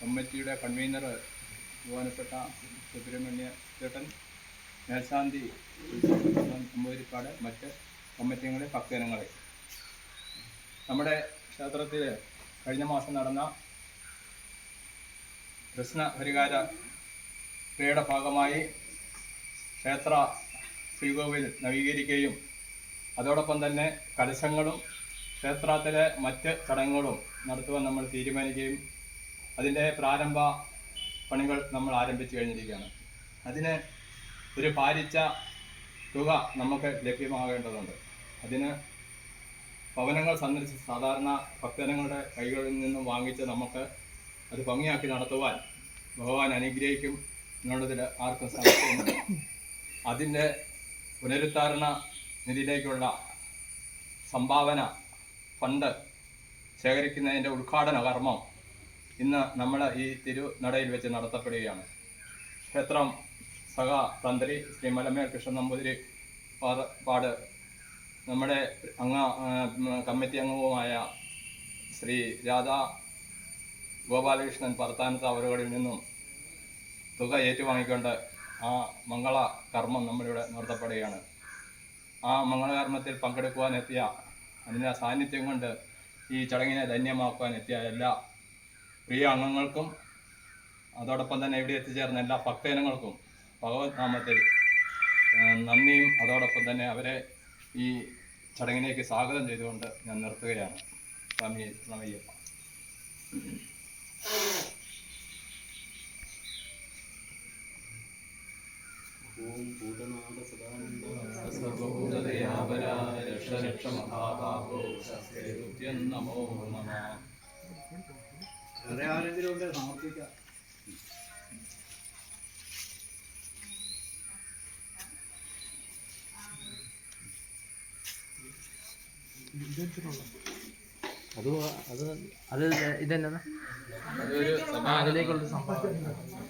കമ്മിറ്റിയുടെ കൺവീനർ ബഹുമാനപ്പെട്ട സുബ്രഹ്മണ്യ ചേട്ടൻ, മേൽശാന്തി നമ്പൂതിരിപ്പാട്, മറ്റ് കമ്മിറ്റികളെ, ഭക്തജനങ്ങളെ, നമ്മുടെ ക്ഷേത്രത്തിൽ കഴിഞ്ഞ മാസം നടന്ന കൃഷ്ണ ഹരികാര ക്രിയയുടെ ഭാഗമായി ക്ഷേത്ര ശ്രീകോവിൽ നവീകരിക്കുകയും അതോടൊപ്പം തന്നെ കലശങ്ങളും ക്ഷേത്രത്തിലെ മറ്റ് ചടങ്ങുകളും നടത്തുവാൻ നമ്മൾ തീരുമാനിക്കുകയും അതിൻ്റെ പ്രാരംഭ പണികൾ നമ്മൾ ആരംഭിച്ചു കഴിഞ്ഞിരിക്കുകയാണ്. അതിന് ഒരു ഭാരിച്ച തുക നമുക്ക് ലഭ്യമാകേണ്ടതുണ്ട്. അതിന് ഭവനങ്ങൾ സന്ദർശിച്ച് സാധാരണ ഭക്തജനങ്ങളുടെ കൈകളിൽ നിന്നും വാങ്ങിച്ച് നമുക്ക് അത് ഭംഗിയാക്കി നടത്തുവാൻ ഭഗവാൻ അനുഗ്രഹിക്കും എന്നുള്ളതിൽ ആർക്കും സംശയമില്ല. അതിൻ്റെ പുനരുദ്ധാരണ നിധിയിലേക്കുള്ള സംഭാവന ഫണ്ട് ശേഖരിക്കുന്നതിൻ്റെ ഉദ്ഘാടന കർമ്മം ഇന്ന് നമ്മൾ ഈ തിരുനടയിൽ വെച്ച് നടത്തപ്പെടുകയാണ്. ക്ഷേത്രം തന്ത്രി ശ്രീ മലമേൽ കൃഷ്ണൻ നമ്പൂതിരി പാട്, നമ്മുടെ കമ്മിറ്റി അംഗവുമായ ശ്രീ രാധാ ഗോപാലകൃഷ്ണൻ പറത്താനത്ത് അവരുകളിൽ നിന്നും തുക ഏറ്റുവാങ്ങിക്കൊണ്ട് ആ മംഗള കർമ്മം നമ്മളിവിടെ നടത്തപ്പെടുകയാണ്. ആ മംഗളകർമ്മത്തിൽ പങ്കെടുക്കുവാൻ എത്തിയ, അതിൻ്റെ സാന്നിധ്യം കൊണ്ട് ഈ ചടങ്ങിനെ ധന്യമാക്കുവാൻ എത്തിയ എല്ലാ പ്രിയ അംഗങ്ങൾക്കും അതോടൊപ്പം തന്നെ ഇവിടെ എത്തിച്ചേർന്ന എല്ലാ ഭക്തജനങ്ങൾക്കും ഭഗവത് നാമത്തിൽ നന്ദിയും അതോടൊപ്പം തന്നെ അവരെ ഈ ചടങ്ങിലേക്ക് സ്വാഗതം ചെയ്തുകൊണ്ട് ഞാൻ നിർത്തുകയാണ്. സ്വാമി പ്രണമയ്യപ്പ. നമോ നമ. വേറെ ആരെങ്കിലും ഉണ്ട് സമർപ്പിക്കാം? അത് ഇതെന്നാ അതിലേക്കുള്ള സംഭവം